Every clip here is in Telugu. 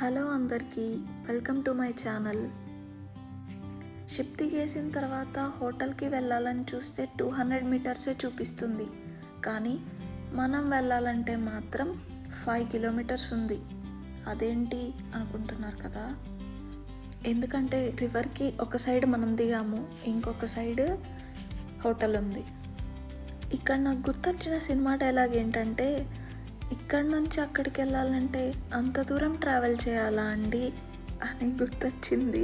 హలో అందరికీ, welcome to my channel. Ship దిగేసిన తర్వాత హోటల్కి వెళ్ళాలని చూస్తే 200 మీటర్సే చూపిస్తుంది, కానీ మనం వెళ్ళాలంటే మాత్రం 5 కిలోమీటర్స్ ఉంది. అదేంటి అనుకుంటున్నారు కదా? ఎందుకంటే రివర్కి ఒక సైడ్ మనం దిగాము, ఇంకొక సైడ్ హోటల్ ఉంది. ఇక్కడ నాకు గుర్తొచ్చిన సినిమా డైలాగ్ ఏంటంటే, ఇక్కడ నుంచి అక్కడికి వెళ్ళాలంటే అంత దూరం ట్రావెల్ చేయాలా అండి అని గుర్తొచ్చింది.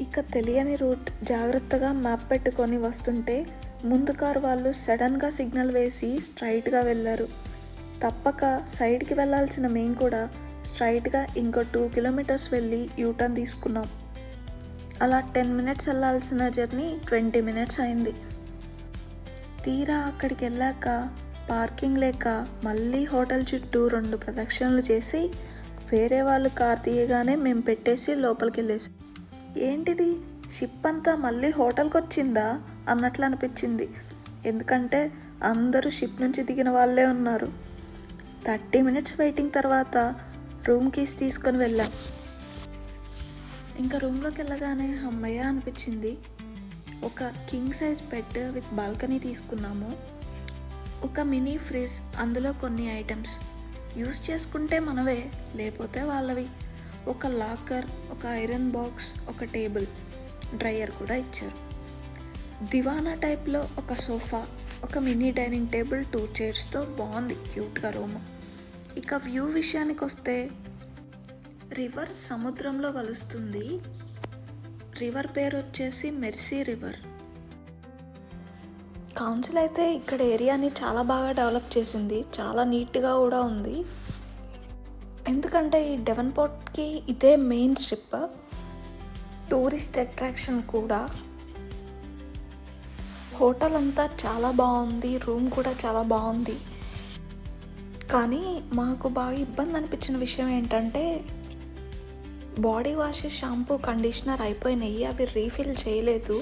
ఇక తెలియని రూట్ జాగ్రత్తగా మ్యాప్ పెట్టుకొని వస్తుంటే ముందు కారు వాళ్ళు సడన్గా సిగ్నల్ వేసి స్ట్రైట్గా వెళ్ళారు. తప్పక సైడ్కి వెళ్ళాల్సిన మేము కూడా స్ట్రైట్గా ఇంకో 2 కిలోమీటర్స్ వెళ్ళి యూటర్న్ తీసుకున్నాం. అలా 10 మినిట్స్ వెళ్ళాల్సిన జర్నీ 20 మినిట్స్ అయింది. తీరా అక్కడికి వెళ్ళాక పార్కింగ్ లేక మళ్ళీ హోటల్ చుట్టూ 2 ప్రదక్షిణలు చేసి వేరే వాళ్ళు కార్ తీయగానే మేము పెట్టేసి లోపలికి వెళ్ళేసాం. ఏంటిది, షిప్ అంతా మళ్ళీ హోటల్కి వచ్చిందా అన్నట్లు అనిపించింది. ఎందుకంటే అందరూ షిప్ నుంచి దిగిన వాళ్ళే ఉన్నారు. 30 మినిట్స్ వెయిటింగ్ తర్వాత రూమ్ కీస్ తీసుకొని వెళ్ళాం. ఇంకా రూమ్లోకి వెళ్ళగానే అమ్మయ్య అనిపించింది. ఒక king size bed with balcony తీసుకున్నాము. ఒక మినీ ఫ్రిడ్జ్, అందులో కొన్ని ఐటమ్స్ యూస్ చేసుకుంటే మనవే, లేకపోతే వాళ్ళవి. ఒక లాకర్, ఒక ఐరన్ బాక్స్, ఒక టేబుల్, డ్రయర్ కూడా ఇచ్చారు. దివానా టైప్లో ఒక సోఫా, ఒక మినీ డైనింగ్ టేబుల్, 2 చైర్స్తో బాగుంది క్యూట్గా రూమ్. ఇక వ్యూ విషయానికి వస్తే రివర్ సముద్రంలో కలుస్తుంది. రివర్ పేరు వచ్చేసి మెర్సీ రివర్. కౌన్సిల్ అయితే ఇక్కడ ఏరియాని చాలా బాగా డెవలప్ చేసింది, చాలా నీట్గా కూడా ఉంది. ఎందుకంటే ఈ డెవన్పోర్ట్కి ఇదే మెయిన్ స్ట్రిప్, టూరిస్ట్ అట్రాక్షన్ కూడా. హోటల్ అంతా చాలా బాగుంది, రూమ్ కూడా చాలా బాగుంది. కానీ మాకు బాగా ఇబ్బంది అనిపించిన విషయం ఏంటంటే బాడీ వాష్, షాంపూ, కండిషనర్ అయిపోయినాయి, అవి రీఫిల్ చేయలేదు.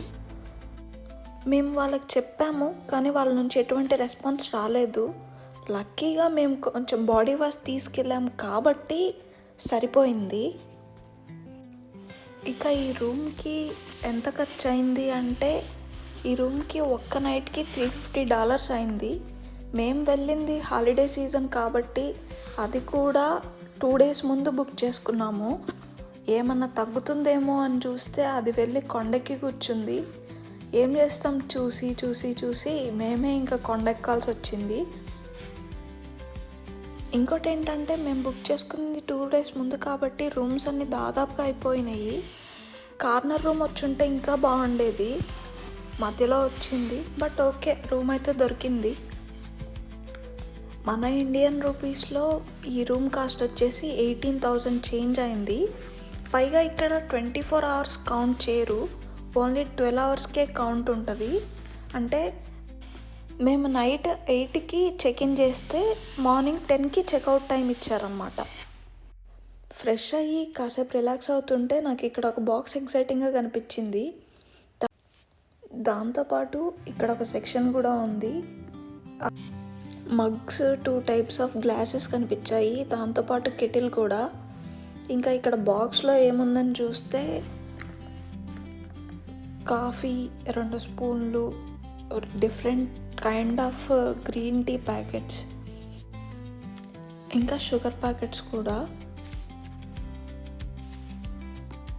మేము వాళ్ళకి చెప్పాము, కానీ వాళ్ళ నుంచి ఎటువంటి రెస్పాన్స్ రాలేదు. లక్కీగా మేము కొంచెం బాడీ వాష్ తీసుకెళ్ళాము కాబట్టి సరిపోయింది. ఇక ఈ రూమ్కి ఎంత ఖర్చు అయింది అంటే, ఈ రూమ్కి ఒక్క నైట్కి $350 అయింది. మేము వెళ్ళింది హాలిడే సీజన్ కాబట్టి అది కూడా 2 days ముందు బుక్ చేసుకున్నాము. ఏమన్నా తగ్గుతుందేమో అని చూస్తే అది వెళ్ళి కొండెక్కి కూర్చుంది. ఏం చేస్తాం, చూసి చూసి చూసి మేమే ఇంకా కొండెక్కాల్సి వచ్చింది. ఇంకోటి ఏంటంటే మేము బుక్ చేసుకుంది 2 days ముందు కాబట్టి రూమ్స్ అన్నీ దాదాపుగా అయిపోయినాయి. కార్నర్ రూమ్ వచ్చుంటే ఇంకా బాగుండేది, మధ్యలో వచ్చింది. బట్ ఓకే, రూమ్ అయితే దొరికింది. మన ఇండియన్ రూపీస్లో ఈ రూమ్ కాస్ట్ వచ్చేసి 18,000 చేంజ్ అయింది. పైగా ఇక్కడ 24 hours కౌంట్ చేయరు, ఓన్లీ 12 hours కౌంట్ ఉంటుంది. అంటే మేము నైట్ 8కి చెక్ఇన్ చేస్తే మార్నింగ్ 10కి చెక్అవుట్ టైం ఇచ్చారన్నమాట. ఫ్రెష్ అయ్యి కాసేపు రిలాక్స్ అవుతుంటే నాకు ఇక్కడ ఒక బాక్స్ ఎగ్జైటింగ్గా కనిపించింది. దాంతోపాటు ఇక్కడ ఒక సెక్షన్ కూడా ఉంది. మగ్స్, 2 types ఆఫ్ గ్లాసెస్ కనిపించాయి, దాంతోపాటు కెటిల్ కూడా. ఇంకా ఇక్కడ బాక్స్లో ఏముందని చూస్తే కాఫీ, 2 స్పూన్లు, different kind of green tea packets, ఇంకా షుగర్ ప్యాకెట్స్ కూడా.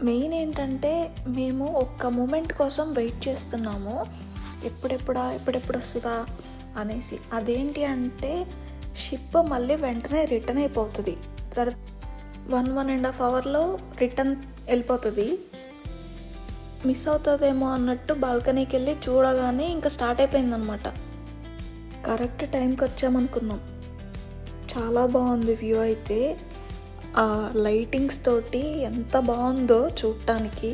మెయిన్ ఏంటంటే మేము ఒక్క మూమెంట్ కోసం వెయిట్ చేస్తున్నాము, ఎప్పుడెప్పుడు వస్తుందా అనేసి. అదేంటి అంటే షిప్ మళ్ళీ వెంటనే రిటర్న్ అయిపోతుంది, 1.5 hourలో రిటర్న్ వెళ్ళిపోతుంది. మిస్ అవుతుందేమో అన్నట్టు బాల్కనీకి వెళ్ళి చూడగానే ఇంకా స్టార్ట్ అయిపోయిందనమాట. కరెక్ట్ టైంకి వచ్చామనుకున్నాం. చాలా బాగుంది వ్యూ అయితే, ఆ లైటింగ్స్ తోటి ఎంత బాగుందో చూడటానికి.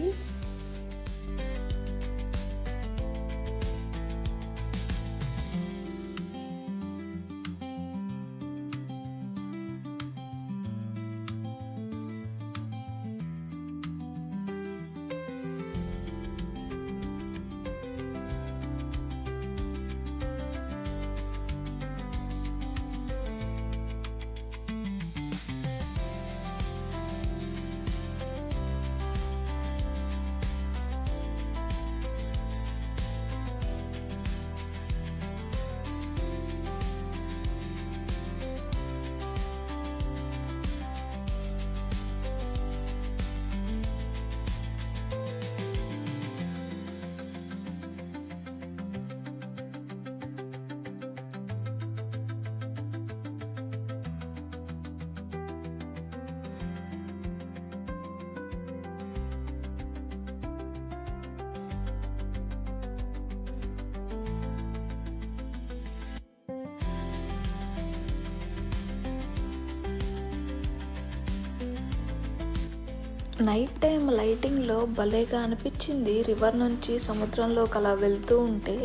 నైట్ టైం లైటింగ్లో భలేగా అనిపించింది. రివర్ నుంచి సముద్రంలోకి అలా వెళ్తూ ఉంటే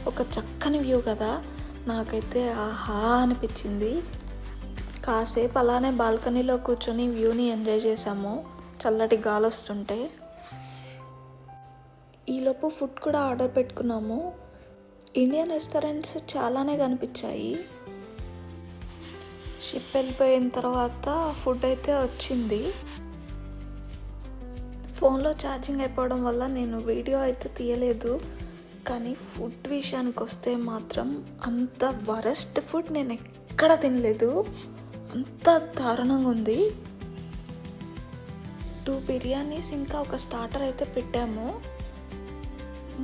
ఒక చక్కని వ్యూ కదా, నాకైతే ఆహా అనిపించింది. కాసేపు అలానే బాల్కనీలో కూర్చొని వ్యూని ఎంజాయ్ చేసాము, చల్లటి గాలి వస్తుంటే. ఈలోపు ఫుడ్ కూడా ఆర్డర్ పెట్టుకున్నాము. ఇండియన్ రెస్టారెంట్స్ చాలానే కనిపించాయి. షిప్ వెళ్ళిపోయిన తర్వాత ఫుడ్ అయితే వచ్చింది. ఫోన్లో ఛార్జింగ్ అయిపోవడం వల్ల నేను వీడియో అయితే తీయలేదు. కానీ ఫుడ్ విషయానికి వస్తే మాత్రం అంత వరస్ట్ ఫుడ్ నేను ఎక్కడ తినలేదు, అంత దారుణంగా ఉంది. 2 బిర్యానీస్ ఇంకా ఒక స్టార్టర్ అయితే పెట్టాము,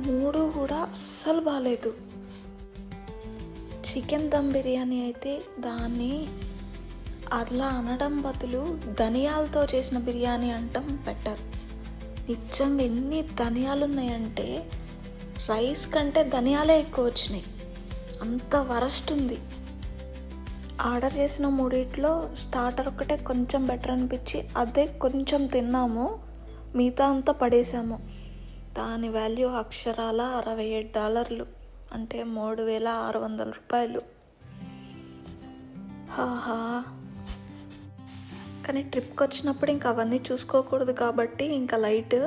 3 కూడా అస్సలు బాగాలేదు. చికెన్ దమ్ బిర్యానీ అయితే దాన్ని అలా అనడం బదులు ధనియాలతో చేసిన బిర్యానీ అంటాం బెటర్. నిజంగా ఎన్ని ధనియాలు ఉన్నాయంటే రైస్ కంటే ధనియాలే ఎక్కువ వచ్చినాయి, అంత వరస్ట్ ఉంది. ఆర్డర్ చేసిన 3 స్టార్టర్ ఒకటే కొంచెం బెటర్ అనిపించి అదే కొంచెం తిన్నాము, మిగతా అంతా పడేసాము. దాని వాల్యూ అక్షరాల $67, అంటే $3,600. హాహా. కానీ ట్రిప్కి వచ్చినప్పుడు ఇంక అవన్నీ చూసుకోకూడదు కాబట్టి ఇంకా లైట్,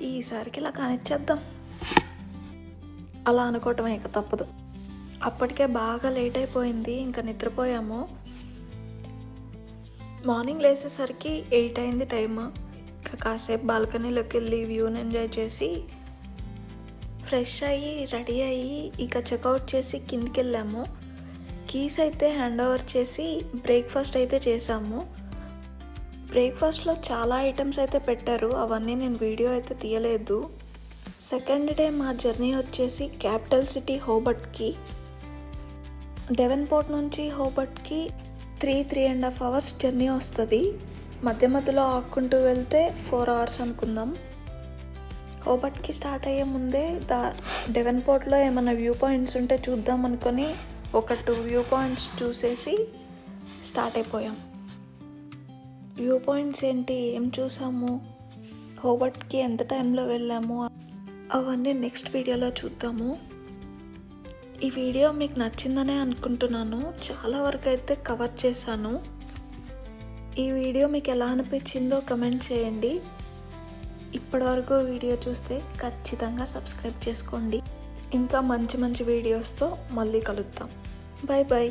ఈసారికి ఇలా కానిచ్చేద్దాం అలా అనుకోవటం ఇక తప్పదు. అప్పటికే బాగా లేట్ అయిపోయింది, ఇంకా నిద్రపోయాము. మార్నింగ్ లేచేసరికి 8 అయింది టైము. ఇంకా కాసేపు బాల్కనీలోకి వెళ్ళి వ్యూని ఎంజాయ్ చేసి ఫ్రెష్ అయ్యి రెడీ అయ్యి ఇక చెక్అవుట్ చేసి కిందికి వెళ్ళాము. కీస్ అయితే హ్యాండ్ ఓవర్ చేసి బ్రేక్ఫాస్ట్ అయితే చేసాము. బ్రేక్ఫాస్ట్లో చాలా ఐటమ్స్ అయితే పెట్టారు, అవన్నీ నేను వీడియో అయితే తీయలేదు. సెకండ్ డే మా జర్నీ వచ్చేసి క్యాపిటల్ సిటీ హోబర్ట్కి. డెవెన్పోర్ట్ నుంచి హోబర్ట్కి 3.5 అవర్స్ జర్నీ వస్తుంది. మధ్య మధ్యలో ఆక్కుంటూ వెళ్తే 4 అవర్స్ అనుకుందాం. హోబర్ట్కి స్టార్ట్ అయ్యే ముందే డెవెన్పోర్ట్లో ఏమైనా వ్యూ పాయింట్స్ ఉంటే చూద్దాం అనుకొని ఒక 2 వ్యూ పాయింట్స్ చూసేసి స్టార్ట్ అయిపోయాం. వ్యూ పాయింట్స్ ఏంటి, ఏం చూసాము, హోబర్ట్కి ఎంత టైంలో వెళ్ళాము, అవన్నీ నెక్స్ట్ వీడియోలో చూద్దాము. ఈ వీడియో మీకు నచ్చిందనే అనుకుంటున్నాను, చాలా వరకు అయితే కవర్ చేశాను. ఈ వీడియో మీకు ఎలా అనిపించిందో కమెంట్ చేయండి. ఇప్పటివరకు వీడియో చూస్తే ఖచ్చితంగా సబ్స్క్రైబ్ చేసుకోండి. ఇంకా మంచి మంచి వీడియోస్తో మళ్ళీ కలుద్దాం. Bye bye.